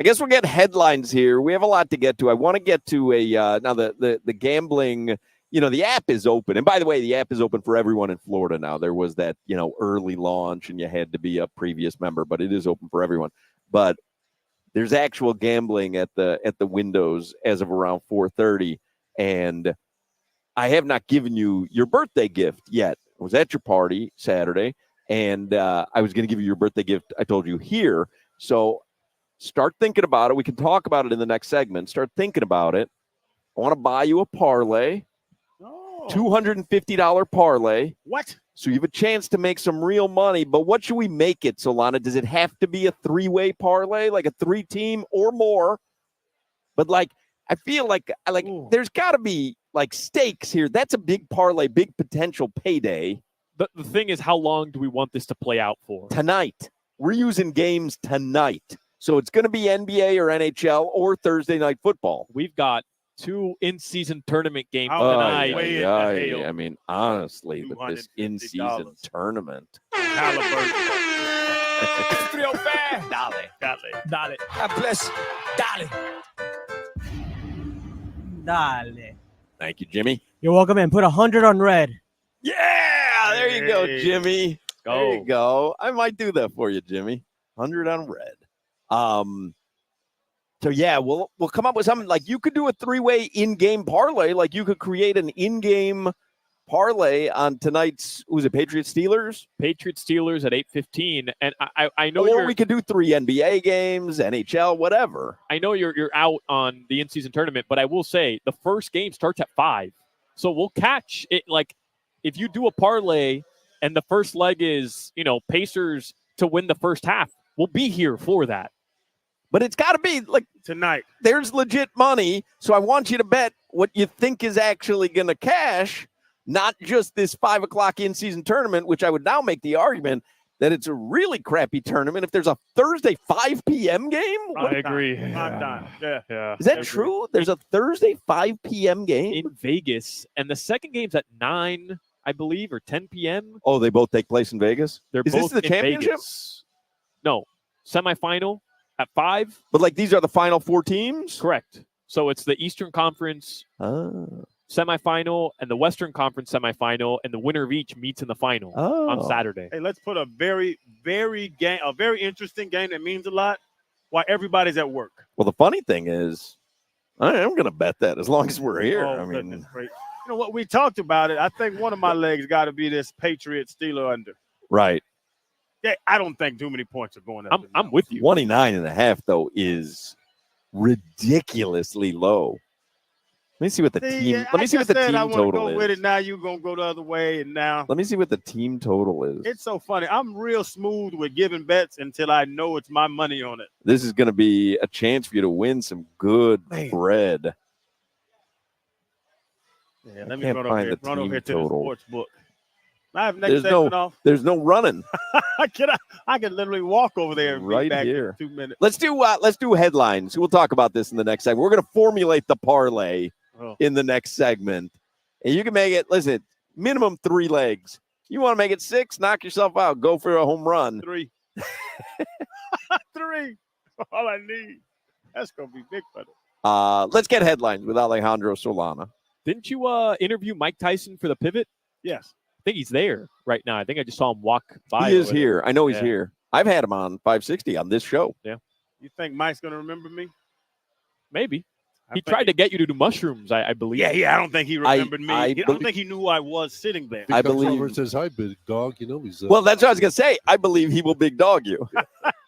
I guess we'll get headlines here. We have a lot to get to. I want to get to now the gambling. The app is open. And by the way, the app is open for everyone in Florida now. There was that, early launch and you had to be a previous member, but it is open for everyone. But there's actual gambling at the windows as of around 4:30. And I have not given you your birthday gift yet. I was at your party Saturday, and I was going to give you your birthday gift. I told you here. So start thinking about it. We can talk about it in the next segment. Start thinking about it. I want to buy you a parlay. $250 parlay. What? So you have a chance to make some real money, but what should we make it, Solana? Does it have to be a three-way parlay, like a three-team or more? But, I feel like there's got to be, stakes here. That's a big parlay, big potential payday. The thing is, how long do we want this to play out for? Tonight. We're using games tonight. So it's going to be NBA or NHL or Thursday Night Football. We've got 2 in-season tournament games tonight. I mean, honestly, with this in-season tournament. Halliburton. It's real fair. Dale. God bless. Dale. Thank you, Jimmy. You're welcome, and put 100 on red. Yeah, there you go, Jimmy. Go. There you go. I might do that for you, Jimmy. 100 on red. So yeah, we'll come up with something you could do a three-way in-game parlay. You could create an in-game parlay on tonight's Patriots Steelers at 8:15, and I know we could do 3 NBA games, NHL, whatever. I know you're out on the in-season tournament, but I will say the first game starts at 5, so we'll catch it. If you do a parlay and the first leg is Pacers to win the first half, we'll be here for that. But it's got to be tonight. There's legit money, so I want you to bet what you think is actually going to cash, not just this 5 o'clock in-season tournament, which I would now make the argument that it's a really crappy tournament. If there's a Thursday 5 p.m. game, I agree. Yeah. Is that true? There's a Thursday 5 p.m. game in Vegas, and the second game's at 9, I believe, or 10 p.m. Oh, they both take place in Vegas. They're is both this the in championship? Vegas. No, semifinal at 5. But these are the final 4 teams? Correct. So it's the Eastern Conference semifinal and the Western Conference semifinal, and the winner of each meets in the final on Saturday. Hey, let's put a very interesting game that means a lot while everybody's at work. Well, the funny thing is, I am going to bet that as long as we're here. Great. You know what? We talked about it. I think one of my legs got to be this Patriots Steeler under. Right. Yeah, I don't think too many points are going up. I'm with you. 29.5 though is ridiculously low. Let me see what the team. Let me see what the team total is. With it now, you're gonna go the other way, and now. Let me see what the team total is. It's so funny. I'm real smooth with giving bets until I know it's my money on it. This is going to be a chance for you to win some good bread. Yeah, let me run over here to the sports book. I have there's no running. I can literally walk over there and right be back here. in 2 minutes. Let's do headlines. We'll talk about this in the next segment. We're going to formulate the parlay in the next segment, and you can make it. Listen, minimum 3 legs. You want to make it 6? Knock yourself out. Go for a home run. 3. 3. All I need. That's gonna be big for them. Let's get headlines with Alejandro Solana. Didn't you interview Mike Tyson for the Pivot? Yes. I think he's there right now. I think I just saw him walk by. He is here. I know he's here. I've had him on 560 on this show. Yeah. You think Mike's going to remember me? Maybe. He tried to get you to do mushrooms, I believe. Yeah. I don't think he remembered me. I don't think he knew who I was sitting there. I believe. He says, "Hi, big dog." He's. Well, that's what I was going to say. I believe he will big dog you.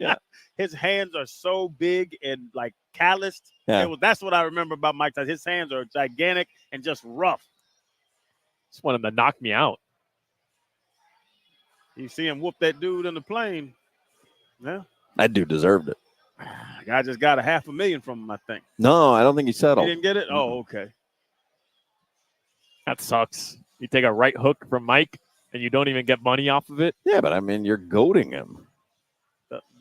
Yeah. His hands are so big and calloused. Yeah. That's what I remember about Mike Tyson. His hands are gigantic and just rough. Just want him to knock me out. You see him whoop that dude in the plane. Yeah. That dude deserved it. Guy just got $500,000 from him, I think. No, I don't think he settled. He didn't get it? Oh, okay. That sucks. You take a right hook from Mike and you don't even get money off of it. Yeah, but I mean, you're goading him.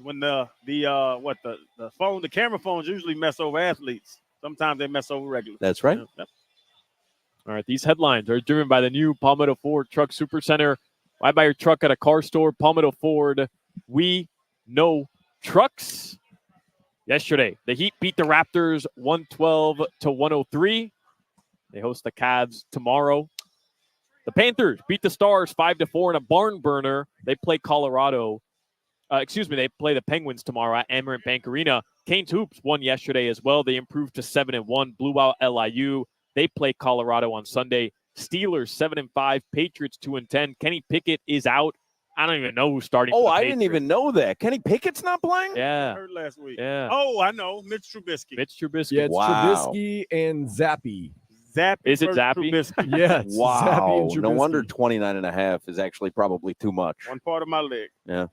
When the camera phones usually mess over athletes. Sometimes they mess over regulars. That's right. Yep. All right, these headlines are driven by the new Palmetto Ford Truck Supercenter. Why buy your truck at a car store? Palmetto Ford. We know trucks. Yesterday, the Heat beat the Raptors 112-103. They host the Cavs tomorrow. The Panthers beat the Stars 5-4 in a barn burner. They play Colorado. They play the Penguins tomorrow at Amerant Bank Arena. Canes Hoops won yesterday as well. They improved to 7-1, blew out LIU. They play Colorado on Sunday. Steelers 7-5, Patriots 2-10. Kenny Pickett is out. I don't even know who's starting. Oh, for the I didn't Patriots. even know that. Kenny Pickett's not playing? I Yeah, heard last week. yeah. Oh, I know. Mitch Trubisky. Mitch Trubisky. Yeah, it's Wow. Trubisky and Zappy. Zappy. Is it versus Zappy? Trubisky. Yeah, it's Zappy Wow. and No Trubisky. wonder 29.5 is actually probably too much. One part of my leg. Yeah.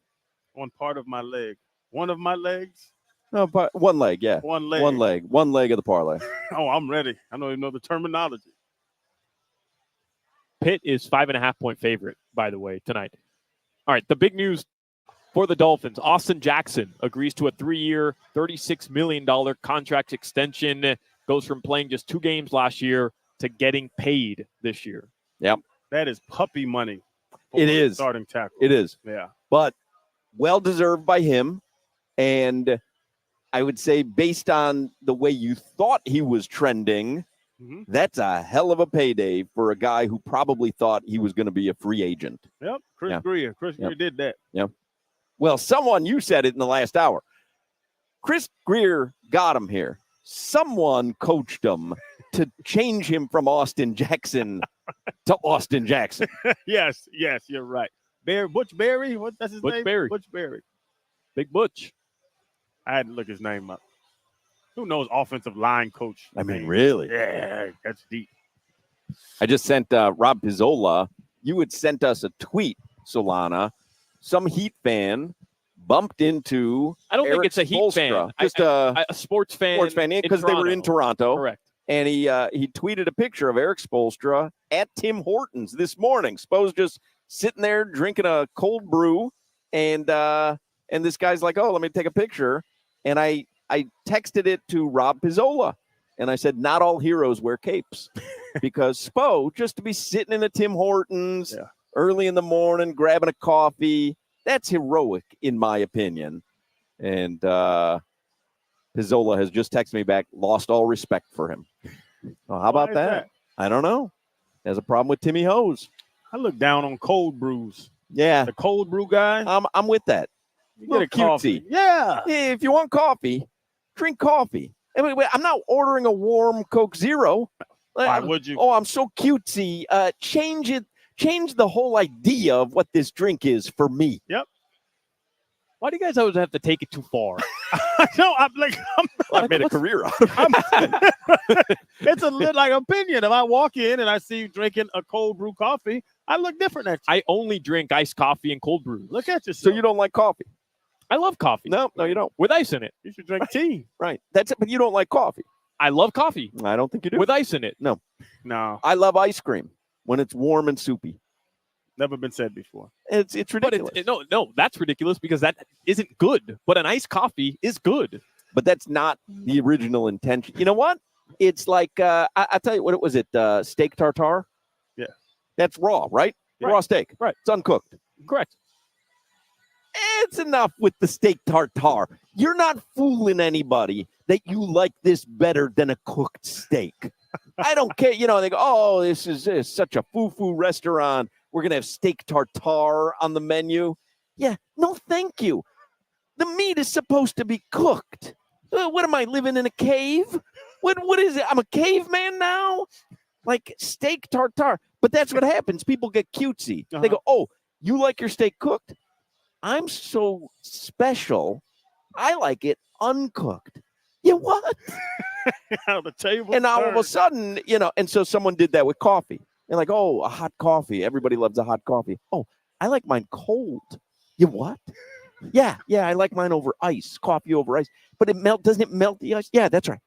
One part of my leg. One of my legs. No, but one leg, yeah. One leg. One leg. One leg of the parlay. Oh, I'm ready. I don't even know the terminology. Pitt is 5.5-point favorite, by the way, tonight. All right, the big news for the Dolphins. Austin Jackson agrees to a 3-year, $36 million contract extension. Goes from playing just 2 games last year to getting paid this year. That is puppy money. for It a is. starting tackle. It is. Yeah. But well-deserved by him. And I would say based on the way you thought he was trending, Mhm. that's a hell of a payday for a guy who probably thought he was going to be a free agent. Yep. Chris Yeah. Greer. Chris Greer did that. Well, you said it in the last hour. Chris Greer got him here. Someone coached him to change him from Austin Jackson to Austin Jackson. Yes, you're right. Butch Berry, that's his Butch name? Berry. Butch Berry. Big Butch. I had to look his name up. Who knows offensive line coach? I mean, name? really? Yeah, that's deep. I just sent Rob Pizzola. You had sent us a tweet, Solana. Some Heat fan bumped into I don't think Eric it's a Heat Spoelstra. fan. Just a sports fan. because they were in Toronto. Correct. And he tweeted a picture of Eric Spoelstra at Tim Hortons this morning. Spo's just sitting there drinking a cold brew, and this guy's like, "Oh, let me take a picture." And I texted it to Rob Pizzola, and I said, "Not all heroes wear capes," because Spo just to be sitting in a Tim Hortons early in the morning, grabbing a coffee, that's heroic in my opinion. And Pizzola has just texted me back, lost all respect for him. Well, how about Why is that? I don't know. Has a problem with Timmy Hose. I look down on cold brews. Yeah, The cold brew guy. I'm with that. You little get a coffee. cutesy. Yeah. Hey, if you want coffee, drink coffee. I mean, I'm not ordering a warm Coke Zero. Why would you? Oh, I'm so cutesy. Change it. Change the whole idea of what this drink is for me. Why do you guys always have to take it too far? No, I'm like, I made a career out of it. it's a like opinion. If I walk in and I see you drinking a cold brew coffee, I look different at you. I only drink iced coffee and cold brews. Look at yourself. So you don't like coffee? I love coffee. No, you don't. With ice in it. You should drink tea. Right. That's it. But you don't like coffee. I love coffee I don't think you do. with ice in it. No, I love ice cream when it's warm and soupy. never been said before. It's But ridiculous. no, that's ridiculous because that isn't good. But an iced coffee is good. But that's not the original intention. You know what? It's like I tell you what. Was it steak tartare? Yeah. That's raw, right? Yeah. Raw steak. Right. It's uncooked. Correct. It's enough with the steak tartare. You're not fooling anybody that you like this better than a cooked steak. I don't care. You know, they go, "Oh, this is such a foo-foo restaurant. We're gonna have steak tartare on the menu." Yeah. No, thank you. The meat is supposed to be cooked. What am I, living in a cave? What is it? I'm a caveman now? Like steak tartare. But that's what happens. People get cutesy. They go, "Oh, you like your steak cooked? I'm so special. I like it uncooked." Yeah, what? Out of the table. And now all of a sudden, and so someone did that with coffee. They're like, "Oh, a hot coffee. Everybody loves a hot coffee." "Oh, I like mine cold." You what? Yeah, I like mine over ice, coffee over ice. But doesn't it melt the ice? Yeah, that's right.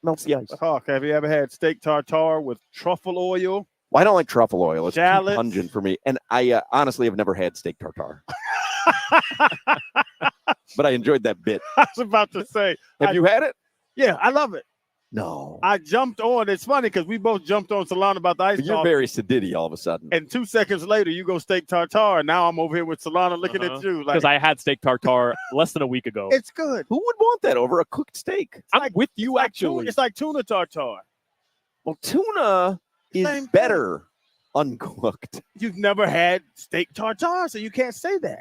Melts the ice. Hawk, have you ever had steak tartare with truffle oil? Well, I don't like truffle oil. It's too Shallots. pungent for me. And I honestly have never had steak tartare. But I enjoyed that bit. I was about to say. Have you had it? Yeah, I love it. No. I jumped on. It's funny because we both jumped on Solana about the ice But you're coffee. very sedity all of a sudden. And 2 seconds later, you go steak tartare. And now I'm over here with Solana looking at you. Like, Because I had steak tartare less than a week ago. it's good. Who would want that over a cooked steak? I'm with you, actually. It's like tuna tartare. Well, tuna is Same thing. better uncooked. You've never had steak tartare, so you can't say that.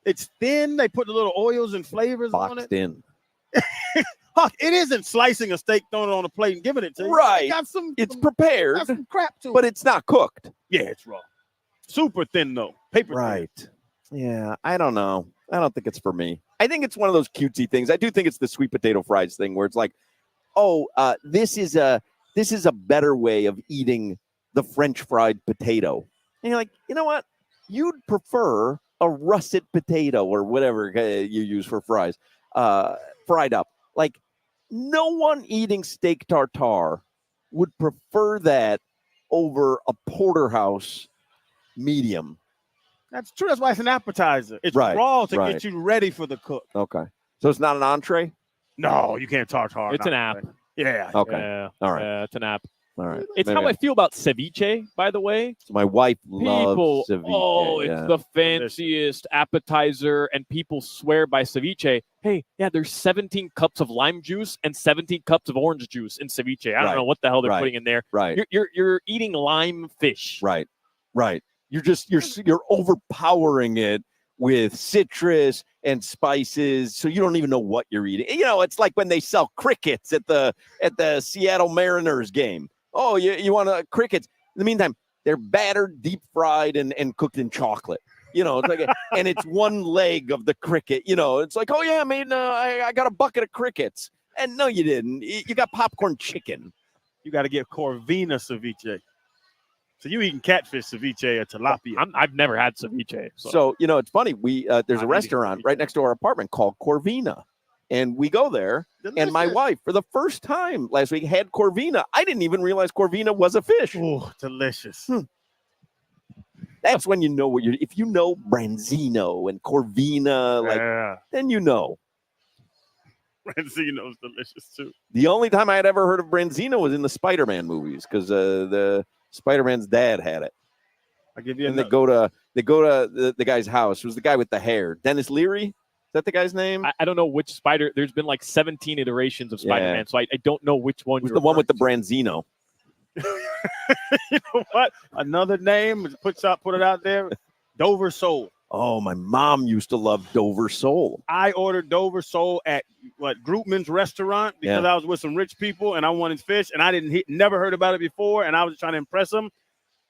It's thin. They put the little oils and flavors on Boxed it. in. Huck, it isn't slicing a steak, throwing it on a plate, and giving it to you. Right. It got It's prepared, got some crap to it. but it's not cooked. Yeah, it's raw. Super thin, though. Paper thin. Right. Yeah, I don't know. I don't think it's for me. I think it's one of those cutesy things. I do think it's the sweet potato fries thing where it's like, oh, this is a better way of eating the French fried potato. And you're like, you know what? You'd prefer a russet potato or whatever you use for fries, fried up. Like, no one eating steak tartare would prefer that over a porterhouse medium. That's true. That's why it's an appetizer. It's Right, raw to right. get you ready for the cook. Okay. So it's not an entree? No, you can't tartare. It's an app. Yeah. Okay. Yeah, All right. yeah, it's an app. All right. It's Maybe how I feel about ceviche, by the way. So my wife loves People, ceviche. it's yeah. the fanciest appetizer, and people swear by ceviche. Hey, yeah, there's 17 cups of lime juice and 17 cups of orange juice in ceviche. I don't Right, know what the hell they're right, putting in there. right, You're eating lime fish. right, right. You're overpowering it with citrus and spices, so you don't even know what you're eating. You know, it's like when they sell crickets at the Seattle Mariners game. Oh, you want crickets? In the meantime, they're battered, deep fried, and cooked in chocolate. You know, it's like and it's one leg of the cricket. You know, it's like, oh yeah, man, I got a bucket of crickets, and no, you didn't. You got popcorn chicken. You got to get Corvina ceviche. So you eating catfish ceviche or tilapia? I've never had ceviche. So you know, it's funny. We there's a I'm restaurant eating right next to our apartment called Corvina, and we go there. And my wife, for the first time last week, had Corvina. I didn't even realize Corvina was a fish. Oh, delicious. That's when you know what you're. If you know Branzino and Corvina, like then you know. Branzino's delicious too. The only time I had ever heard of Branzino was in the Spider-Man movies because the Spider-Man's dad had it. I give you. And they go to the guy's house. It was the guy with the hair, Dennis Leary. Is that the guy's name? I don't know which Spider. There's been like 17 iterations of Spider-Man, so I don't know which one. It was the one with the Branzino. You know what? Another name. Put it out there. Dover Soul. Oh, my mom used to love Dover Soul. I ordered Dover Soul at Groupman's restaurant because I was with some rich people and I wanted fish and I never heard about it before and I was trying to impress them.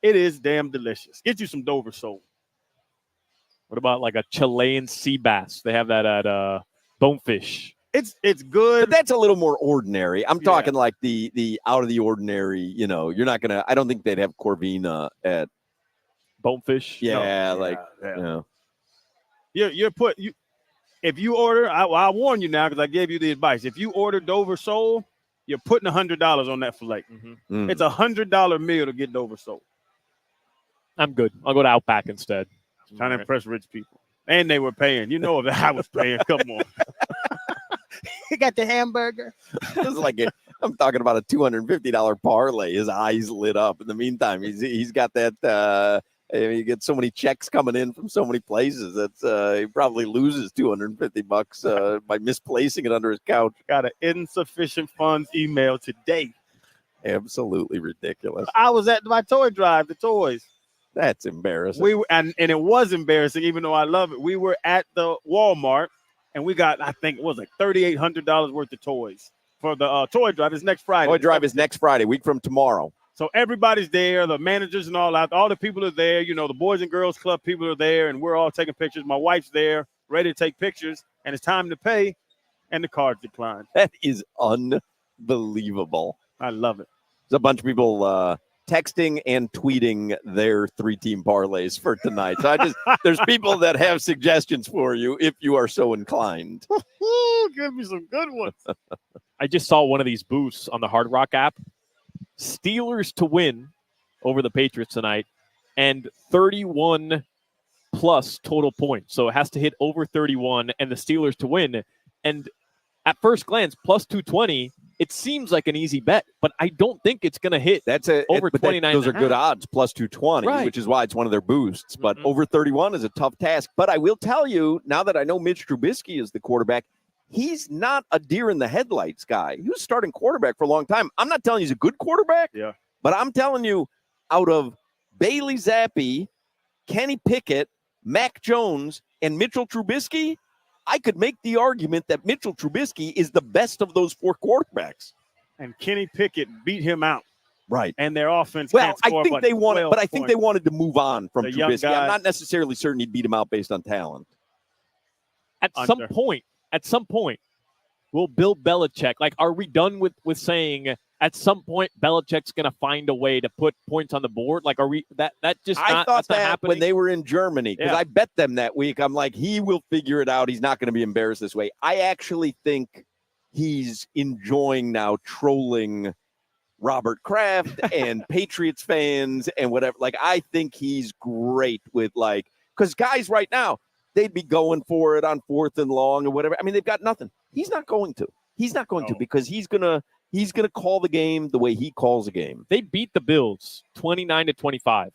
It is damn delicious. Get you some Dover Soul. What about like a Chilean sea bass? They have that at Bonefish. It's good. But that's a little more ordinary. I'm talking like the out of the ordinary, you know, you're not going to, I don't think they'd have Corvina at Bonefish. Yeah, No, like, yeah. you know. If you order, I warn you now because I gave you the advice. If you order Dover Soul, you're putting $100 on that fillet. Mm-hmm. It's $100 meal to get Dover Soul. I'm good. I'll go to Outback instead. Trying to impress rich people. And they were paying. You know if I was paying. Come on. You got the hamburger. This is like I'm talking about a $250 parlay. His eyes lit up. In the meantime, he's got that you get so many checks coming in from so many places that he probably loses $250 by misplacing it under his couch. Got an insufficient funds email today. Absolutely ridiculous. I was at my toy drive, the toys. That's embarrassing. We were, and it was embarrassing, even though I love it. We were at the Walmart, and we got, I think it was like $3,800 worth of toys for the toy drive. It's next Friday. Toy drive is next Friday, week from tomorrow. So everybody's there, the managers and all that. All the people are there. You know, the Boys and Girls Club people are there, and we're all taking pictures. My wife's there, ready to take pictures, and it's time to pay, and the cards declined. That is unbelievable. I love it. There's a bunch of people texting and tweeting their 3-team parlays for tonight. So there's people that have suggestions for you if you are so inclined. Give me some good ones. I just saw one of these boosts on the Hard Rock app. Steelers to win over the Patriots tonight and 31 plus total points. So it has to hit over 31 and the Steelers to win. And at first glance, plus 220 it seems like an easy bet, but I don't think it's going to hit. That's over 29. Those are good odds, plus 220, Right. which is why it's one of their boosts. But Mhm. over 31 is a tough task. But I will tell you, now that I know Mitch Trubisky is the quarterback, he's not a deer in the headlights guy. He was starting quarterback for a long time. I'm not telling you he's a good quarterback, but I'm telling you, out of Bailey Zappi, Kenny Pickett, Mac Jones, and Mitchell Trubisky, I could make the argument that Mitchell Trubisky is the best of those 4 quarterbacks. And Kenny Pickett beat him out. Right. And their offense Well, can't I score think but they wanted, 12 but I think they points. wanted to move on from The young Trubisky. I'm guys. not necessarily certain he'd beat him out based on talent. At some point, will Bill Belichick, like, are we done with saying at some point Belichick's going to find a way to put points on the board? Like, are we that just I not, thought that's not that happening? when they were in Germany, because Yeah. I bet them that week. I'm like, he will figure it out. He's not going to be embarrassed this way. I actually think he's enjoying now trolling Robert Kraft and Patriots fans and whatever. Like, I think he's great with, like, because guys right now, they'd be going for it on 4th and long or whatever. I mean, they've got nothing. He's not going to. He's not going to, because he's gonna call the game the way he calls a game. They beat the Bills 29-25.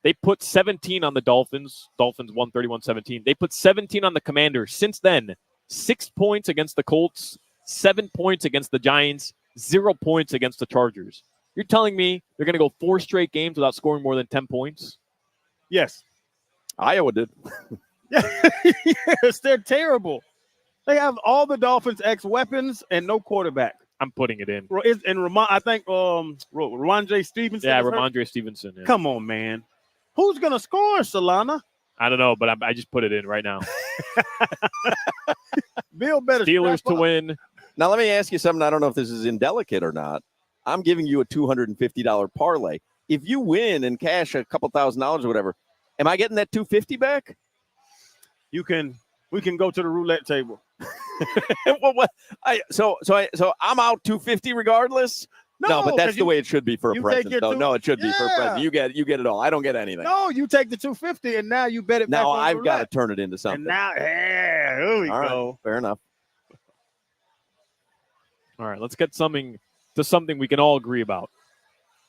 They put 17 on the Dolphins. Dolphins won 31-17. They put 17 on the Commanders. Since then, 6 points against the Colts, 7 points against the Giants, 0 points against the Chargers. You're telling me they're going to go 4 straight games without scoring more than 10 points? Yes. Iowa did. Yes, they're terrible. They have all the Dolphins' weapons and no quarterback. I'm putting it in. And I think Ramondre Stevenson. Yeah, is hurt. Ramondre Stevenson. Yeah. Come on, man. Who's going to score, Solana? I don't know, but I just put it in right now. Bill better Steelers strap to up. win. Now, let me ask you something. I don't know if this is indelicate or not. I'm giving you a $250 parlay. If you win and cash a couple $1,000s or whatever, am I getting that $250 back? We can go to the roulette table. So I'm out $250 regardless. No, but that's the way it should be for a present. No, it should be for a present. You get it all. I don't get anything. No, you take the $250 and now you bet it back Now on I've got to roulette. turn it into something. And now, here we all go. Right, fair enough. All right, let's get something we can all agree about.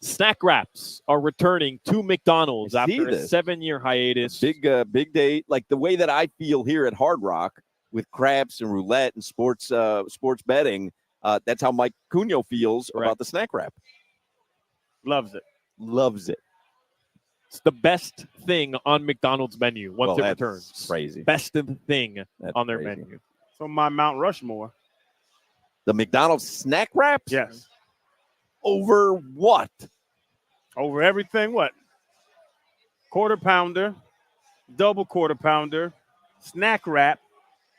Snack wraps are returning to McDonald's after a 7-year hiatus. Big day, like the way that I feel here at Hard Rock with craps and roulette and sports betting. That's how Mike Cunio feels about the snack wrap. Loves it. It's the best thing on McDonald's menu once it returns. Crazy. Best thing on their menu. So my Mount Rushmore. The McDonald's snack wraps? Yes. Over what? Over everything. What? Quarter pounder, double quarter pounder, snack wrap,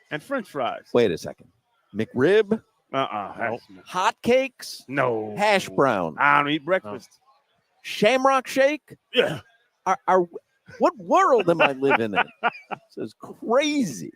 and French fries. Wait a second. McRib? Hot cakes? No. Hash brown? I don't eat breakfast. Shamrock shake? Yeah. What world am I living in? This is crazy.